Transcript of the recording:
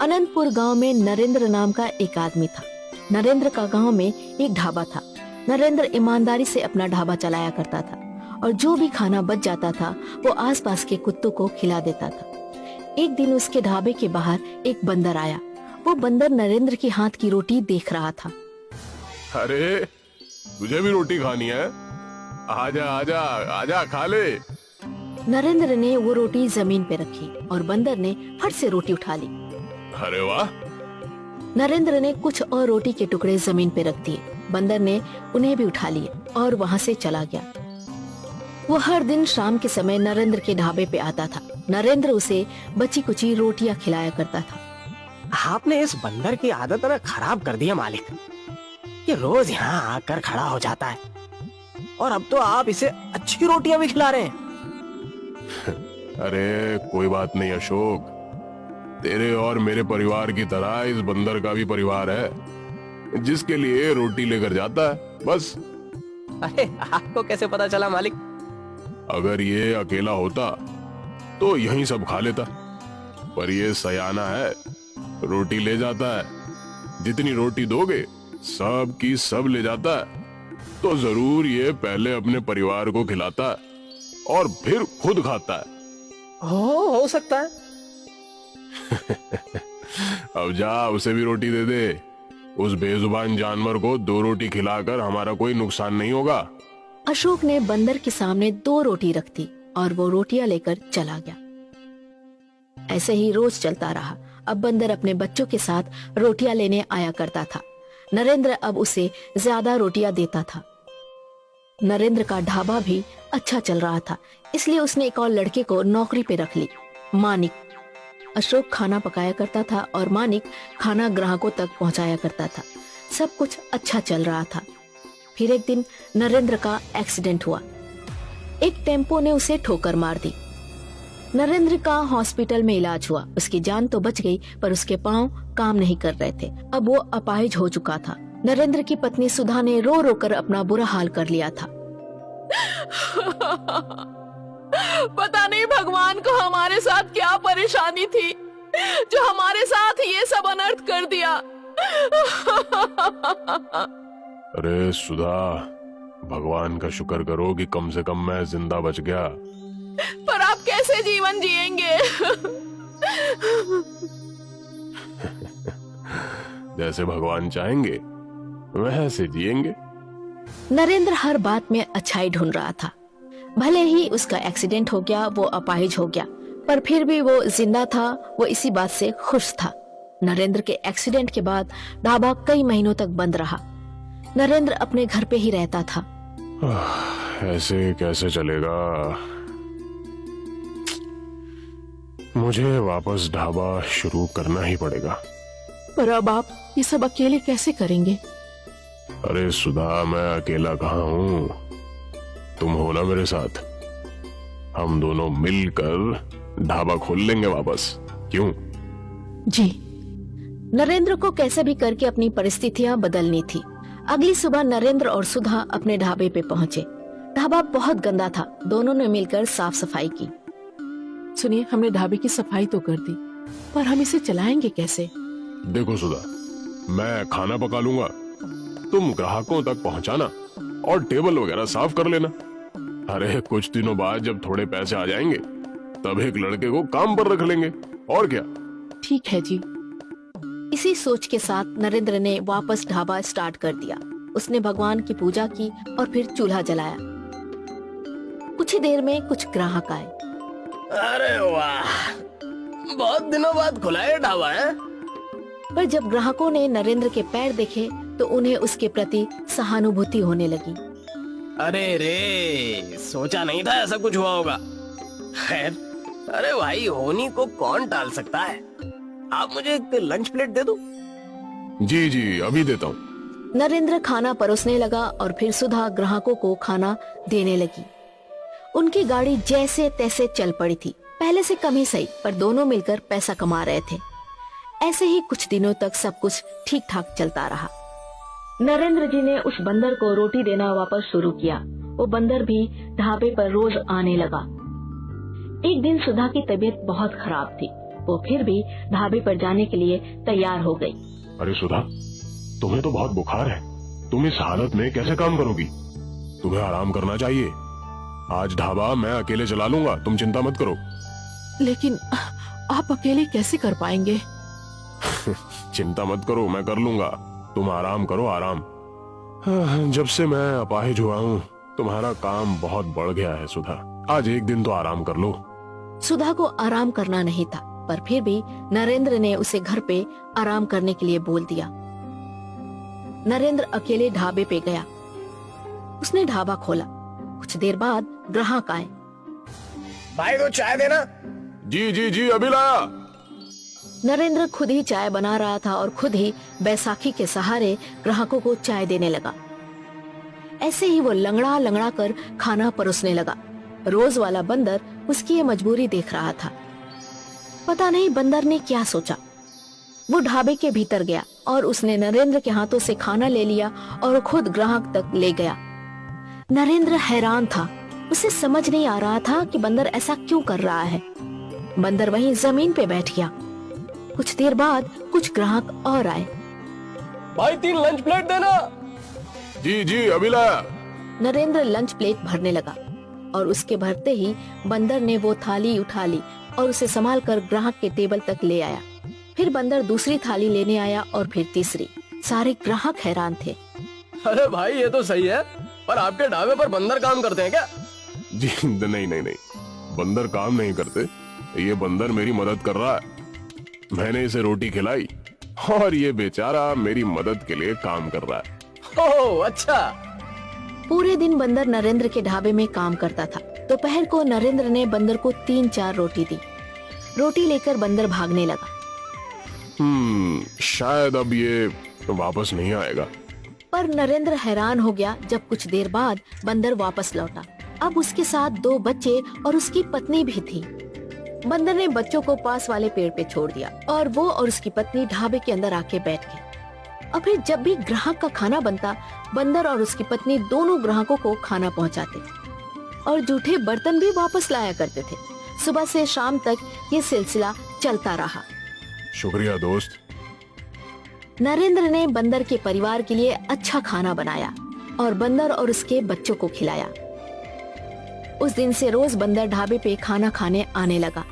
अनंतपुर गांव में नरेंद्र नाम का एक आदमी था। नरेंद्र का गांव में एक ढाबा था। नरेंद्र ईमानदारी से अपना ढाबा चलाया करता था और जो भी खाना बच जाता था वो आसपास के कुत्तों को खिला देता था। एक दिन उसके ढाबे के बाहर एक बंदर आया। वो बंदर नरेंद्र के हाथ की रोटी देख रहा था। अरे तुझे भी रोटी खानी है? आजा आजा आजा खा ले। नरेंद्र ने वो रोटी जमीन पे रखी और बंदर ने फट से रोटी उठा ली। अरे वाह! नरेंद्र ने कुछ और रोटी के टुकड़े जमीन पे रख दिए। बंदर ने उन्हें भी उठा लिए और वहाँ से चला गया। वो हर दिन शाम के समय नरेंद्र के ढाबे पे आता था। नरेंद्र उसे बची कुची रोटियां खिलाया करता था। आपने इस बंदर की आदत ना खराब कर दिया मालिक। ये रोज यहाँ आकर खड़ा हो जाता है और अब तो आप इसे अच्छी रोटियां भी खिला रहे हैं। अरे कोई बात नहीं अशोक, तेरे और मेरे परिवार की तरह इस बंदर का भी परिवार है जिसके लिए रोटी लेकर जाता है, बस। अरे आपको कैसे पता चला मालिक? अगर ये अकेला होता तो यहीं सब खा लेता, पर ये सयाना है, रोटी ले जाता है। जितनी रोटी दोगे सब की सब ले जाता है, तो जरूर ये पहले अपने परिवार को खिलाता है और फिर खुद खाता है। हो सकता है। अब जा उसे भी रोटी दे दे। उस बेजुबान जानवर को 2 रोटी खिलाकर हमारा कोई नुकसान नहीं होगा। अशोक ने बंदर के सामने 2 रोटी रख दी और वो रोटियां लेकर चला गया। ऐसे ही रोज चलता रहा। अब बंदर अपने बच्चों के साथ रोटियां लेने आया करता था। नरेंद्र अब उसे ज्यादा रोटियां देता था। नरेंद्र का ढाबा भी अच्छा चल रहा था, इसलिए उसने एक और लड़के को नौकरी पे रख ली, मानिक। अशोक खाना पकाया करता था और मानिक खाना ग्राहकों तक पहुंचाया करता था। सब कुछ अच्छा चल रहा था। फिर एक दिन नरेंद्र का एक्सीडेंट हुआ। एक टेम्पो ने उसे ठोकर मार दी। नरेंद्र का हॉस्पिटल में इलाज हुआ। उसकी जान तो बच गई, पर उसके पांव काम नहीं कर रहे थे। अब वो अपाहिज हो चुका था। नरेंद्र की पत्नी सुधा ने रो रो कर अपना बुरा हाल कर लिया था। पता नहीं भगवान को हमारे साथ क्या परेशानी थी जो हमारे साथ ये सब अनर्थ कर दिया। अरे सुधा, भगवान का शुक्र करो कि कम से कम मैं जिंदा बच गया। पर आप कैसे जीवन जिएंगे? जैसे भगवान चाहेंगे वैसे जिएंगे। नरेंद्र हर बात में अच्छाई ढूंढ रहा था। भले ही उसका एक्सीडेंट हो गया, वो अपाहिज हो गया, पर फिर भी वो जिंदा था। वो इसी बात से खुश था। नरेंद्र के एक्सीडेंट के बाद ढाबा कई महीनों तक बंद रहा। नरेंद्र अपने घर पे ही रहता था। ऐसे कैसे चलेगा? मुझे वापस ढाबा शुरू करना ही पड़ेगा। पर अब आप ये सब अकेले कैसे करेंगे? अरे सुधा, मैं अकेला कहाँ हूँ, तुम हो ना मेरे साथ। हम दोनों मिलकर ढाबा खोल लेंगे वापस, क्यों? जी। नरेंद्र को कैसे भी करके अपनी परिस्थितियां बदलनी थी। अगली सुबह नरेंद्र और सुधा अपने ढाबे पे पहुंचे। ढाबा बहुत गंदा था। दोनों ने मिलकर साफ सफाई की। सुनिए, हमने ढाबे की सफाई तो कर दी, पर हम इसे चलाएंगे कैसे? देखो सुधा, मैं खाना पका लूंगा, तुम ग्राहकों तक पहुंचाना और टेबल वगैरह साफ कर लेना। अरे कुछ दिनों बाद जब थोड़े पैसे आ जाएंगे तब एक लड़के को काम पर रख लेंगे, और क्या। ठीक है जी। इसी सोच के साथ नरेंद्र ने वापस ढाबा स्टार्ट कर दिया। उसने भगवान की पूजा की और फिर चूल्हा जलाया। कुछ ही देर में कुछ ग्राहक आए। अरे वाह, बहुत दिनों बाद खुला है ढाबा है। पर जब ग्राहकों ने नरेंद्र के पैर देखे तो उन्हें उसके प्रति सहानुभूति होने लगी। अरे रे, सोचा नहीं था ऐसा कुछ हुआ होगा। खैर, अरे भाई, होनी को कौन टाल सकता है। आप मुझे एक लंच प्लेट दे दो। जी जी, अभी देता हूँ। नरेंद्र खाना परोसने लगा और फिर सुधा ग्राहकों को खाना देने लगी। उनकी गाड़ी जैसे तैसे चल पड़ी थी। पहले से कम ही सही, पर दोनों मिलकर पैसा कमा रहे थे। ऐसे ही कुछ दिनों तक सब कुछ ठीक ठाक चलता रहा। नरेंद्र जी ने उस बंदर को रोटी देना वापस शुरू किया। वो बंदर भी ढाबे पर रोज आने लगा। एक दिन सुधा की तबीयत बहुत खराब थी। वो फिर भी ढाबे पर जाने के लिए तैयार हो गई। अरे सुधा, तुम्हें तो बहुत बुखार है, तुम इस हालत में कैसे काम करोगी? तुम्हें आराम करना चाहिए। आज ढाबा मैं अकेले चला लूंगा, तुम चिंता मत करो। लेकिन आप अकेले कैसे कर पाएंगे? चिंता मत करो, मैं कर लूंगा। तुम आराम करो, आराम। जब से मैं अपाहिज हुआ हूँ तुम्हारा काम बहुत बढ़ गया है सुधा, आज एक दिन तो आराम कर लो। सुधा को आराम करना नहीं था, पर फिर भी नरेंद्र ने उसे घर पे आराम करने के लिए बोल दिया। नरेंद्र अकेले ढाबे पे गया। उसने ढाबा खोला। कुछ देर बाद ग्राहक आए। भाई दो चाय देना। जी जी जी, अभी लाया। नरेंद्र खुद ही चाय बना रहा था और खुद ही बैसाखी के सहारे ग्राहकों को चाय देने लगा। ऐसे ही वो लंगड़ा लंगड़ा कर खाना परोसने लगा। रोज वाला बंदर उसकी ये मजबूरी देख रहा था। पता नहीं बंदर ने क्या सोचा। वो ढाबे के भीतर गया और उसने नरेंद्र के हाथों से खाना ले लिया और खुद ग्राहक तक ले गया। नरेंद्र हैरान था, उसे समझ नहीं आ रहा था कि बंदर ऐसा क्यों कर रहा है। बंदर वहीं जमीन पे बैठ गया। कुछ देर बाद कुछ ग्राहक और आए। भाई 3 लंच प्लेट देना। जी जी, अभी लाया। नरेंद्र लंच प्लेट भरने लगा और उसके भरते ही बंदर ने वो थाली उठा ली और उसे संभाल कर ग्राहक के टेबल तक ले आया। फिर बंदर दूसरी थाली लेने आया और फिर तीसरी। सारे ग्राहक हैरान थे। अरे भाई ये तो सही है, पर आपके ढाबे पर बंदर काम करते हैं क्या? जी नहीं नहीं नहीं, बंदर काम नहीं करते, ये बंदर मेरी मदद कर रहा है। मैंने इसे रोटी खिलाई और ये बेचारा मेरी मदद के लिए काम कर रहा है। ओह अच्छा। पूरे दिन बंदर नरेंद्र के ढाबे में काम करता था। दोपहर को नरेंद्र ने बंदर को 3-4 रोटी दी। रोटी लेकर बंदर भागने लगा। शायद अब ये वापस नहीं आएगा। पर नरेंद्र हैरान हो गया जब कुछ देर बाद बंदर वापस लौटा। अब उसके साथ 2 बच्चे और उसकी पत्नी भी थी। बंदर ने बच्चों को पास वाले पेड़ पे छोड़ दिया और वो और उसकी पत्नी ढाबे के अंदर आके बैठ गए। और फिर जब भी ग्राहक का खाना बनता, बंदर और उसकी पत्नी दोनों ग्राहकों को खाना पहुंचाते और जूठे बर्तन भी वापस लाया करते थे। सुबह से शाम तक ये सिलसिला चलता रहा। शुक्रिया दोस्त। नरेंद्र ने बंदर के परिवार के लिए अच्छा खाना बनाया और बंदर और उसके बच्चों को खिलाया। उस दिन से रोज बंदर ढाबे पे खाना खाने आने लगा।